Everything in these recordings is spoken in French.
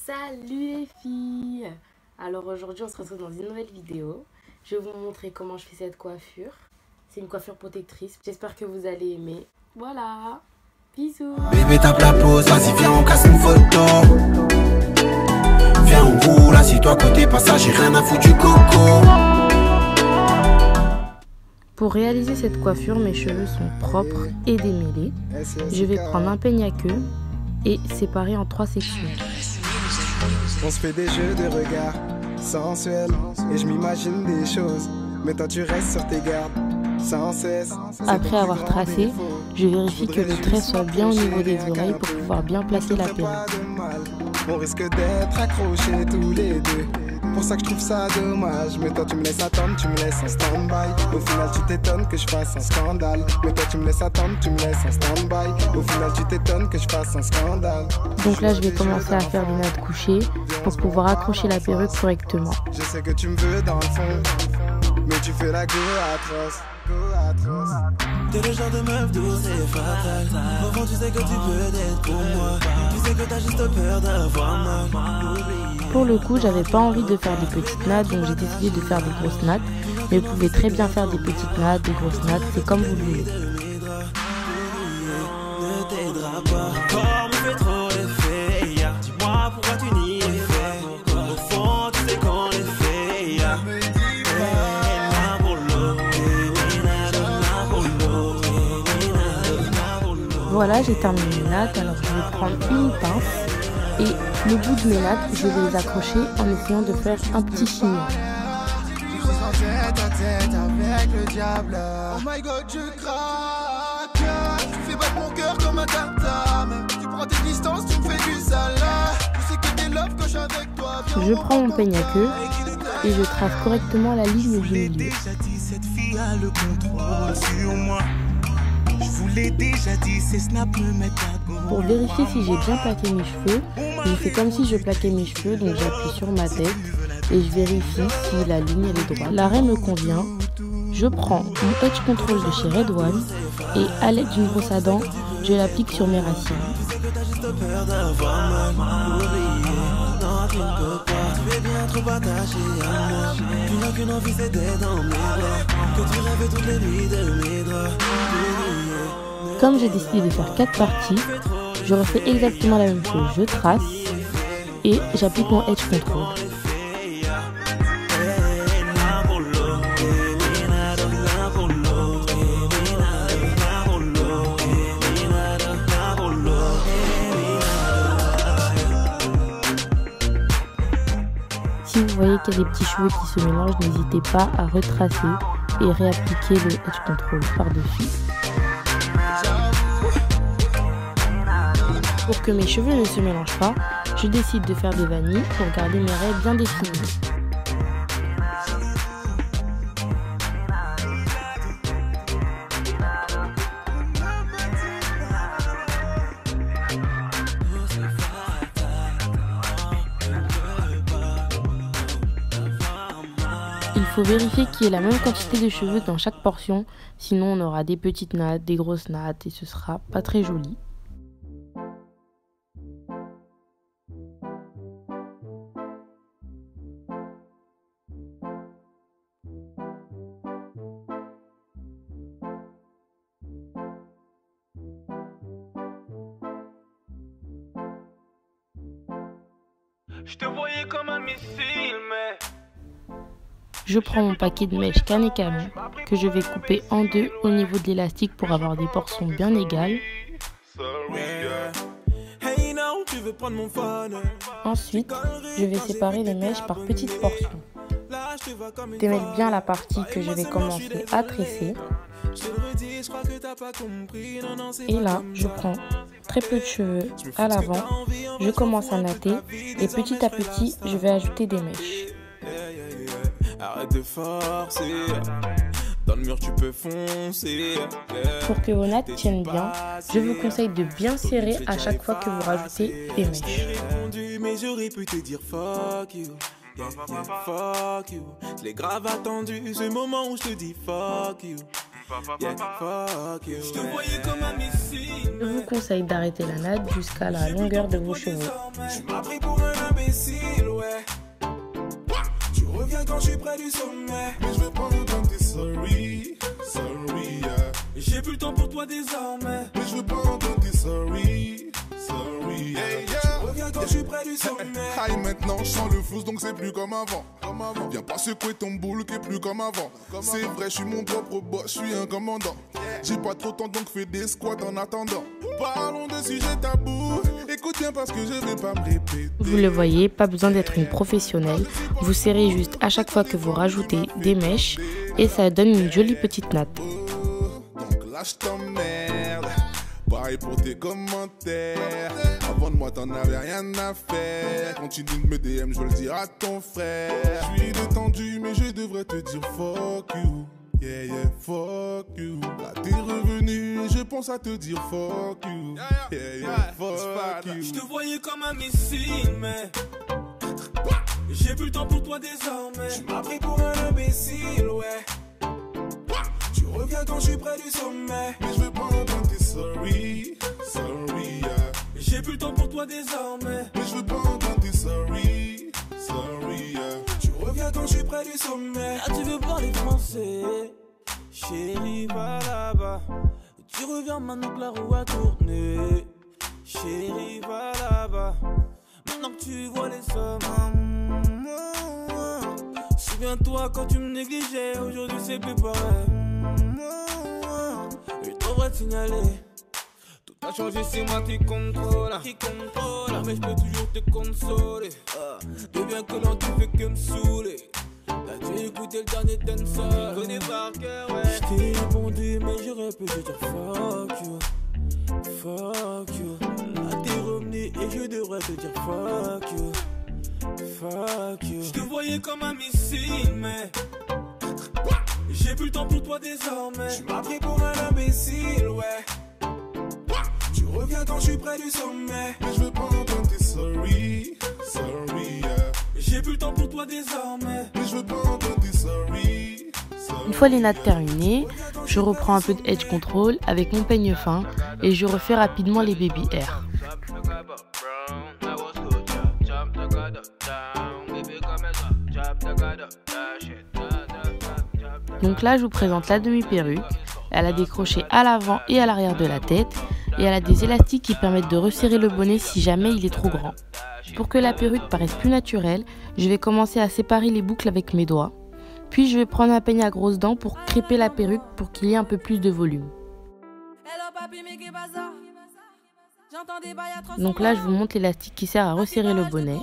Salut les filles! Alors aujourd'hui on se retrouve dans une nouvelle vidéo. Je vais vous montrer comment je fais cette coiffure. C'est une coiffure protectrice. J'espère que vous allez aimer. Voilà! Bisous! Bébé tape la pause, vas-y viens on casse une photo. Viens on roule, assis-toi côté passager, rien à foutre du coco. Pour réaliser cette coiffure, mes cheveux sont propres et démêlés. Je vais prendre un peigne à queue et séparer en 3 sections. On se fait des jeux de regard sensuels et je m'imagine des choses, mais toi tu restes sur tes gardes sans cesse. Après avoir tracé, je vérifie que le trait soit bien au niveau des oreilles pour pouvoir bien placer la perruque. On risque d'être accrochés tous les deux. Pour ça que je trouve ça dommage. Mais toi tu me laisses attendre, tu me laisses en stand-by. Au final tu t'étonnes que je fasse un scandale. Mais toi tu me laisses attendre, tu me laisses en stand-by. Au final tu t'étonnes que je fasse un scandale. Donc là je vais commencer à faire des nattes couchées pour pouvoir accrocher la perruque correctement. Je sais que tu me veux dans le fond, mais tu fais la go atroce. T'es le genre de meuf douce et fatale. Au fond tu sais que tu peux être pour moi. Tu sais que t'as juste peur d'avoir mal. Pour le coup, j'avais pas envie de faire des petites nattes, donc j'ai décidé de faire des grosses nattes. Mais vous pouvez très bien faire des petites nattes, des grosses nattes, c'est comme vous le voulez. Voilà, j'ai terminé mes nattes, alors je vais prendre une pince et le bout de mes nattes, je vais les accrocher en essayant de faire un petit chignon. Je prends mon peigne à queue et je trace correctement la ligne du milieu. Pour vérifier si j'ai bien plaqué mes cheveux, je fais comme si je plaquais mes cheveux, donc j'appuie sur ma tête et je vérifie si la ligne est droite. L'arrêt me convient. Je prends mon edge control de chez Red One et à l'aide d'une brosse à dents, je l'applique sur mes racines. Comme j'ai décidé de faire 4 parties, je refais exactement la même chose. Je trace et j'applique mon edge control. Si vous voyez qu'il y a des petits cheveux qui se mélangent, n'hésitez pas à retracer et réappliquer le edge control par-dessus. Pour que mes cheveux ne se mélangent pas, je décide de faire des vanilles pour garder mes raies bien définies. Il faut vérifier qu'il y ait la même quantité de cheveux dans chaque portion, sinon on aura des petites nattes, des grosses nattes et ce sera pas très joli. Je te voyais comme un missile, mais... Je prends mon paquet de mèches Kanekamu que je vais couper en 2 au niveau de l'élastique pour avoir des portions bien égales. Ensuite, je vais séparer les mèches par petites portions. Démêle bien la partie que je vais commencer à tresser. Et là, je prends très peu de cheveux à l'avant, je commence à natter et petit à petit, je vais ajouter des mèches. Arrête de forcer, dans le mur tu peux foncer. Pour que vos nattes tiennent bien, je vous conseille de bien serrer à chaque fois que vous rajoutez des mèches. Mais j'aurais pu te dire fuck you, fuck you. Je l'ai grave attendu, ce moment où je te dis fuck you. Je vous conseille d'arrêter la natte jusqu'à la longueur de vos cheveux. quand je suis près du sommet. Mais je veux pas entendre tes sorry, sorry, yeah. J'ai plus le temps pour toi désormais. Mais je veux pas entendre tes sorry, sorry, yeah. Tu reviens quand je suis près du sommet. Aïe, maintenant je sens le flou donc c'est plus comme avant. Viens pas secouer ton boule qui est plus comme avant. C'est vrai, je suis mon propre boss, je suis un commandant. J'ai pas trop de temps donc fais des squats en attendant. Parlons de sujets tabous. Écoute bien parce que je vais pas me répéter. Vous le voyez, pas besoin d'être une professionnelle. Vous serrez juste à chaque fois que vous rajoutez des mèches et ça donne une jolie petite natte. Donc là je t'emmerde. Pareil pour tes commentaires. Avant de moi t'en avais rien à faire. Continue de me DM, je veux le dire à ton frère. Je suis détendu mais je devrais te dire fuck you. Yeah, yeah, fuck you. Là t'es revenu et je pense à te dire fuck you. Yeah, yeah, fuck you. Je te voyais comme un missile, mais j'ai plus le temps pour toi désormais. Tu m'as pris pour un imbécile, ouais. Tu reviens quand je suis près du sommet. Mais je veux pas entendre tes sorry, sorry, yeah. J'ai plus le temps pour toi désormais. Mais je veux pas entendre tes sorry, sorry, yeah. Tu reviens quand je suis près du sommet. Là tu veux parler français. Chérie va là-bas. Tu reviens maintenant que la roue a tourné. Chérie va là-bas. Maintenant que tu vois les sommes. Souviens-toi quand tu me négligeais. Aujourd'hui c'est plus pareil. Je devrais te signaler. Tout a changé, c'est moi qui contrôle. Mais je peux toujours te consoler. Deviens que l'on tu fais que me saouler. T'as dû écouter le dernier dancehall. Je connais par cœur, ouais. Je t'ai répondu mais j'aurais pu te dire fuck you. Fuck you. Là t'es revenu et je devrais te dire fuck you. Fuck you. Je te voyais comme un missile mais j'ai plus le temps pour toi désormais. Tu m'as pris pour un imbécile, ouais. Tu reviens quand je suis près du sommet. Mais je veux pas entendre tes sorry, sorry, yeah. J'ai plus le temps pour toi désormais. Mais je veux pas entendre tes sorry, sorry. Une fois les nattes terminées, je reprends un peu de edge control avec mon peigne fin et je refais rapidement les baby hair. Donc là je vous présente la demi-perruque. Elle a des crochets à l'avant et à l'arrière de la tête et elle a des élastiques qui permettent de resserrer le bonnet si jamais il est trop grand. Pour que la perruque paraisse plus naturelle, je vais commencer à séparer les boucles avec mes doigts. Puis je vais prendre un peigne à grosses dents pour crêper la perruque pour qu'il y ait un peu plus de volume. Donc là je vous montre l'élastique qui sert à resserrer le bonnet.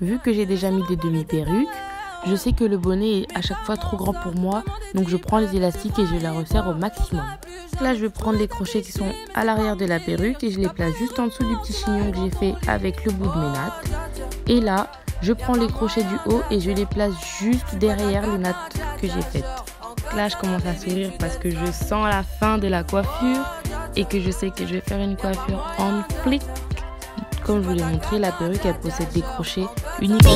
Vu que j'ai déjà mis des demi-perruques, je sais que le bonnet est à chaque fois trop grand pour moi, donc je prends les élastiques et je la resserre au maximum. Là je vais prendre les crochets qui sont à l'arrière de la perruque et je les place juste en dessous du petit chignon que j'ai fait avec le bout de mes nattes. Et là, je prends les crochets du haut et je les place juste derrière les nattes que j'ai faites. Là je commence à sourire parce que je sens la fin de la coiffure et que je sais que je vais faire une coiffure en flic. Comme je vous l'ai montré, la perruque elle possède des crochets uniquement.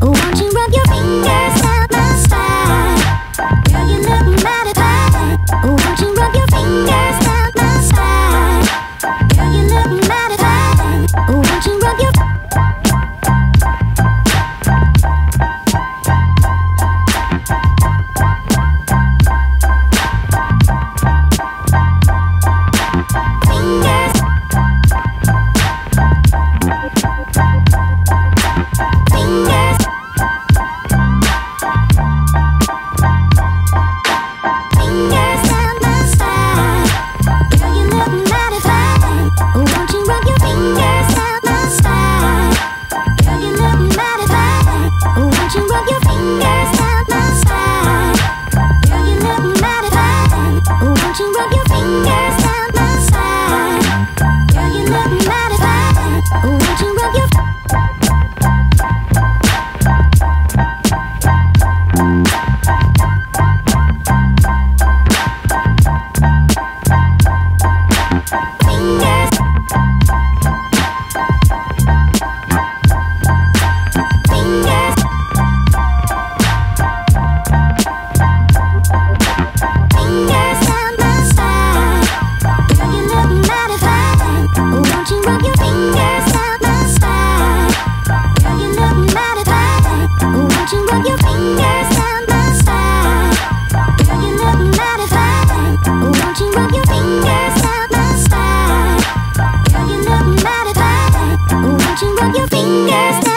Won't you rub your fingers down my spine? Qu'est-ce